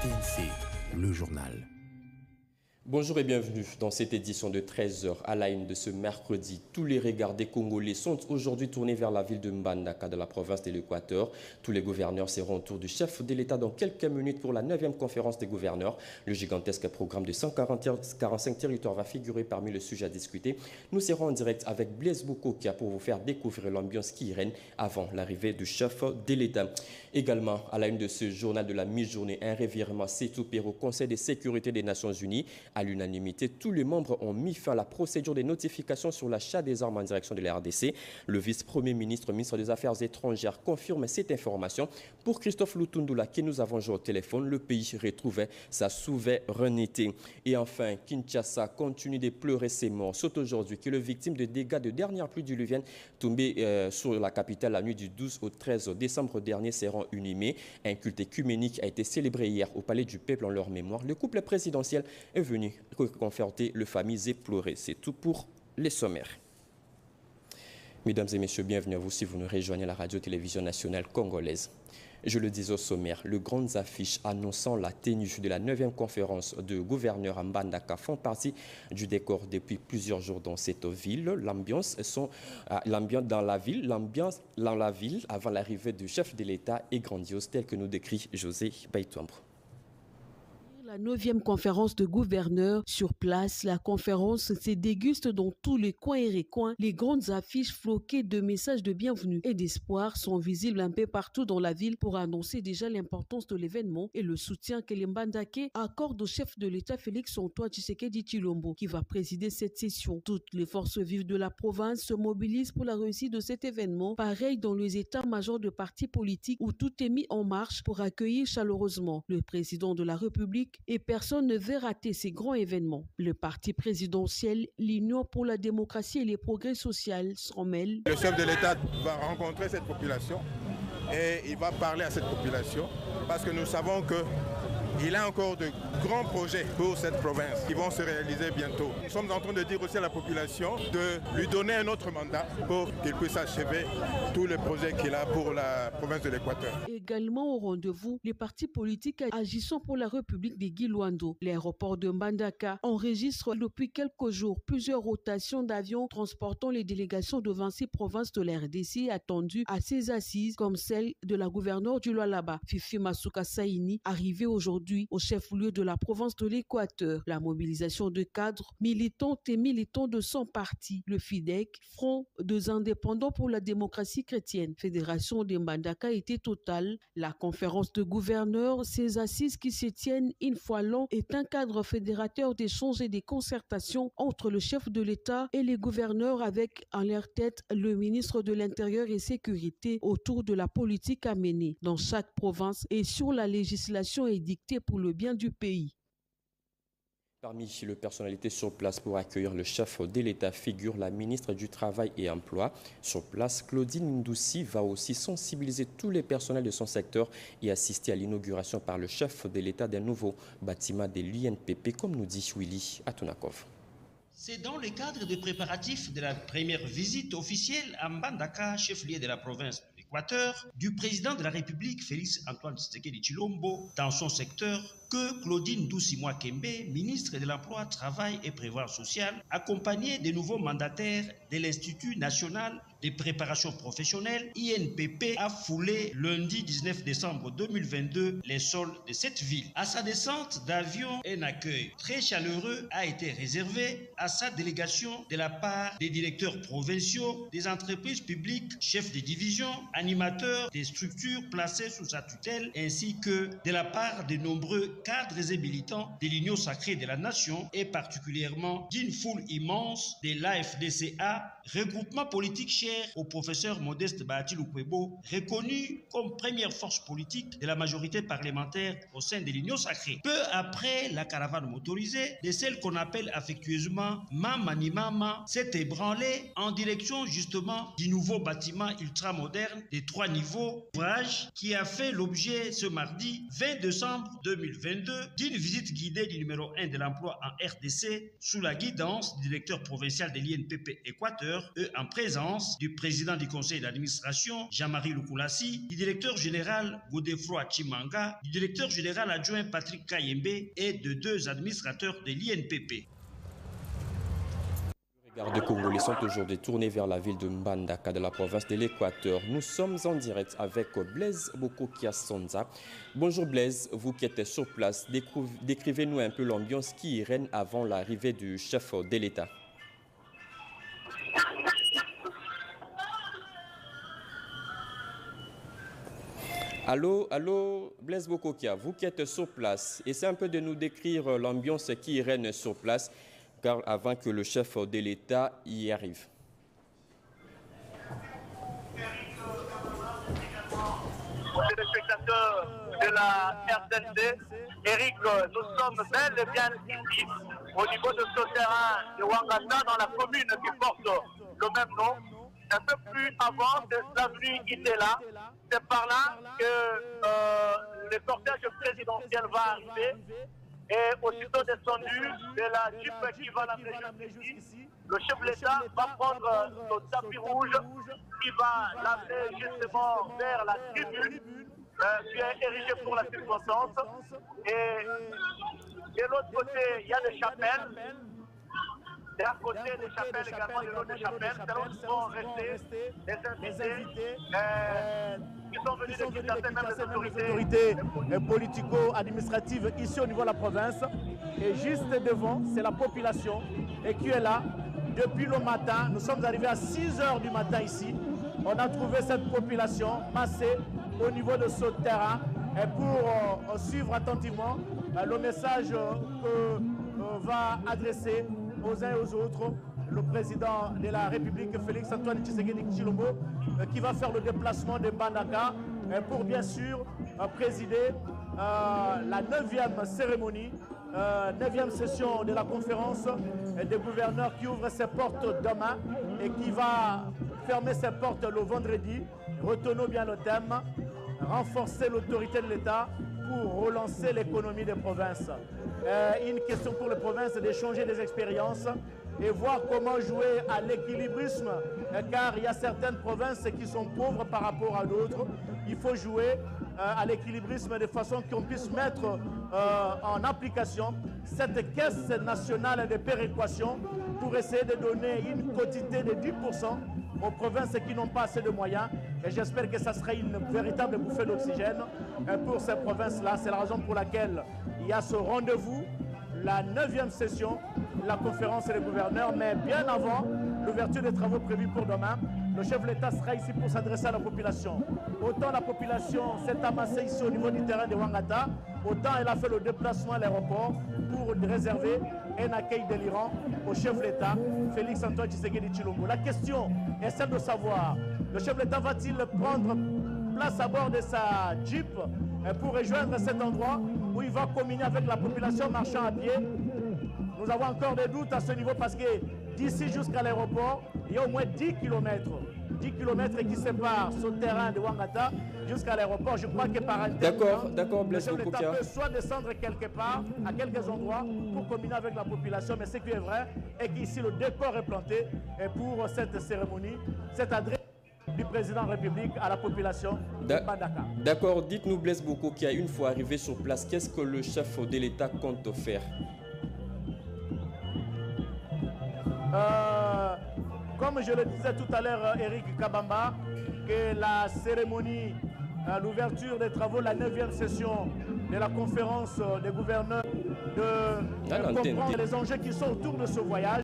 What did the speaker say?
TNC, le journal. Bonjour et bienvenue dans cette édition de 13h à la une de ce mercredi. Tous les regards des Congolais sont aujourd'hui tournés vers la ville de Mbandaka de la province de l'Équateur. Tous les gouverneurs seront autour du chef de l'État dans quelques minutes pour la 9e conférence des gouverneurs. Le gigantesque programme de 145 territoires va figurer parmi les sujets à discuter. Nous serons en direct avec Blaise Boukokia pour vous faire découvrir l'ambiance qui règne avant l'arrivée du chef de l'État. Également à la une de ce journal de la mi-journée, un revirement s'étouffe au Conseil de sécurité des Nations Unies. À l'unanimité, tous les membres ont mis fin à la procédure de notification sur l'achat des armes en direction de la RDC. Le vice-premier ministre, ministre des Affaires étrangères, confirme cette information. Pour Christophe Lutundula, que nous avons joué au téléphone, le pays retrouvait sa souveraineté. Et enfin, Kinshasa continue de pleurer ses morts. C'est aujourd'hui que les victimes de dégâts de dernière pluie diluvienne tombées sur la capitale la nuit du 12 au 13 décembre dernier seront inhumées. Un culte œcuménique a été célébré hier au Palais du Peuple en leur mémoire. Le couple présidentiel est venu réconforter les familles éplorées. C'est tout pour les sommaires. Mesdames et messieurs, bienvenue à vous si vous nous rejoignez à la radio-télévision nationale congolaise. Je le dis au sommaire, les grandes affiches annonçant la tenue de la 9e conférence de gouverneurs à Mbandaka font partie du décor depuis plusieurs jours dans cette ville. L'ambiance dans la ville avant l'arrivée du chef de l'État est grandiose, tel que nous décrit José Baïtouambre. La 9e conférence de gouverneurs sur place, la conférence se déguste dans tous les coins et recoins. Les grandes affiches floquées de messages de bienvenue et d'espoir sont visibles un peu partout dans la ville pour annoncer déjà l'importance de l'événement et le soutien que les Mbandakais accordent au chef de l'État Félix-Antoine Tshisekedi Tshilombo qui va présider cette session. Toutes les forces vives de la province se mobilisent pour la réussite de cet événement, pareil dans les états-majors de partis politiques où tout est mis en marche pour accueillir chaleureusement le président de la République et personne ne veut rater ces grands événements. Le parti présidentiel, l'Union pour la démocratie et les progrès sociaux s'en mêle. Le chef de l'État va rencontrer cette population et il va parler à cette population parce que nous savons qu'il a encore de grands projets pour cette province qui vont se réaliser bientôt. Nous sommes en train de dire aussi à la population de lui donner un autre mandat pour qu'il puisse achever tous les projets qu'il a pour la province de l'Équateur. Également au rendez-vous, les partis politiques agissant pour la République des Guiluando. L'aéroport de Mbandaka enregistre depuis quelques jours plusieurs rotations d'avions transportant les délégations de 26 provinces de la RDC attendues à ses assises, comme celle de la gouverneure du Lualaba, Fifi Masuka Saini, arrivée aujourd'hui au chef-lieu de la province de l'Équateur. La mobilisation de cadres, militantes et militants de 100 partis, le FIDEC, Front des indépendants pour la démocratie chrétienne, Fédération des Mbandaka était totale. La conférence de gouverneurs, ces assises qui se tiennent une fois l'an, est un cadre fédérateur d'échanges et de concertations entre le chef de l'État et les gouverneurs avec en leur tête le ministre de l'Intérieur et Sécurité autour de la politique à mener dans chaque province et sur la législation édictée pour le bien du pays. Parmi les personnalités sur place pour accueillir le chef de l'État figure la ministre du Travail et Emploi. Sur place, Claudine Ndoussi va aussi sensibiliser tous les personnels de son secteur et assister à l'inauguration par le chef de l'État d'un nouveau bâtiment de l'INPP, comme nous dit Willy Atunakov. C'est dans le cadre des préparatifs de la première visite officielle à Mbandaka, chef-lieu de la province de l'Équateur, du président de la République, Félix-Antoine Tshisekedi Tshilombo, dans son secteur, que Claudine Ndoussi Mwakembe, ministre de l'Emploi, Travail et Prévoyance sociale, accompagnée des nouveaux mandataires de l'Institut national de préparation professionnelle, INPP, a foulé lundi 19 décembre 2022 les sols de cette ville. À sa descente d'avion, un accueil très chaleureux a été réservé à sa délégation de la part des directeurs provinciaux, des entreprises publiques, chefs de division, animateurs des structures placées sous sa tutelle, ainsi que de la part de nombreux cadres et militants de l'Union sacrée de la nation et particulièrement d'une foule immense de l'AFDCA, regroupement politique cher au professeur Modeste Bahati Lukwebo, reconnu comme première force politique de la majorité parlementaire au sein de l'Union sacrée. Peu après la caravane motorisée de celle qu'on appelle affectueusement Mama ni Mama s'est ébranlée en direction justement du nouveau bâtiment ultra-moderne de 3 niveaux, ouvrage qui a fait l'objet ce mardi 20 décembre 2020 2022 d'une visite guidée du numéro 1 de l'emploi en RDC sous la guidance du directeur provincial de l'INPP Équateur et en présence du président du conseil d'administration Jean-Marie Lukulasi, du directeur général Godefroy Chimanga, du directeur général adjoint Patrick Kayembe et de 2 administrateurs de l'INPP. Les regards de Congolais sont aujourd'hui tournés vers la ville de Mbandaka de la province de l'Équateur. Nous sommes en direct avec Blaise Bokokia Sonza. Bonjour Blaise, vous qui êtes sur place, décrivez-nous un peu l'ambiance qui y règne avant l'arrivée du chef de l'État. Allô, Blaise Bokokia, vous qui êtes sur place, essayez un peu de nous décrire l'ambiance qui y règne sur place, car avant que le chef de l'État y arrive. Les spectateurs de la RDC, Eric, nous sommes bel et bien ici, au niveau de ce terrain de Wangata, dans la commune qui porte le même nom. Un peu plus avant, c'est l'avenue Itela. C'est par là que le cortège présidentiel va arriver. Et aussitôt descendu de la Jeep qui va l'amener jusqu'ici, le chef de l'État va prendre le tapis rouge qui va l'amener justement vers la tribune qui est érigée pour la circonstance. Et de l'autre côté, il y a des chapelles. D'un côté des chapelles également, de l'autre des chapelles, c'est là où vont rester des invités qui sont venus de Kinshasa, même des autorités politico-administratives ici au niveau de la province. Et juste devant, c'est la population et qui est là depuis le matin. Nous sommes arrivés à 6 h du matin ici. On a trouvé cette population massée au niveau de ce terrain et pour suivre attentivement le message que va adresser aux uns et aux autres le président de la République, Félix Antoine Tshisekedi Tshilombo, qui va faire le déplacement de Mbandaka pour bien sûr présider la 9e cérémonie, 9e session de la conférence des gouverneurs qui ouvre ses portes demain et qui va fermer ses portes le vendredi. Retenons bien le thème, renforcer l'autorité de l'État pour relancer l'économie des provinces. Une question pour les provinces d'échanger des expériences et voir comment jouer à l'équilibrisme, car il y a certaines provinces qui sont pauvres par rapport à d'autres. Il faut jouer à l'équilibrisme de façon qu'on puisse mettre en application cette caisse nationale de péréquation pour essayer de donner une quotité de 10% aux provinces qui n'ont pas assez de moyens. Et j'espère que ça sera une véritable bouffée d'oxygène pour ces provinces-là. C'est la raison pour laquelle il y a ce rendez-vous, la 9e session, la conférence des gouverneurs, mais bien avant l'ouverture des travaux prévus pour demain. Le chef de l'État sera ici pour s'adresser à la population. Autant la population s'est amassée ici au niveau du terrain de Wangata, autant elle a fait le déplacement à l'aéroport pour réserver un accueil délirant au chef de l'État, Félix Antoine Tshisekedi Tshilombo. La question est celle de savoir, le chef de l'État va-t-il prendre place à bord de sa Jeep pour rejoindre cet endroit où il va communier avec la population marchant à pied? Nous avons encore des doutes à ce niveau parce que d'ici jusqu'à l'aéroport, il y a au moins 10 km. 10 km qui séparent ce terrain de Wangata jusqu'à l'aéroport. Je crois que par D'accord, Blaise le chef de l'État Bokokia. peut soit descendre quelque part, à quelques endroits, pour communier avec la population. Mais ce qui est vrai est qu'ici, le décor est planté pour cette cérémonie, cette adresse du président de la République à la population de Mbandaka. D'accord, dites-nous Blaise Bokokia, une fois arrivé sur place, qu'est-ce que le chef de l'État compte faire? Comme je le disais tout à l'heure, Eric Kabamba, que la cérémonie, l'ouverture des travaux, la 9e session de la conférence des gouverneurs, de comprendre les enjeux qui sont autour de ce voyage.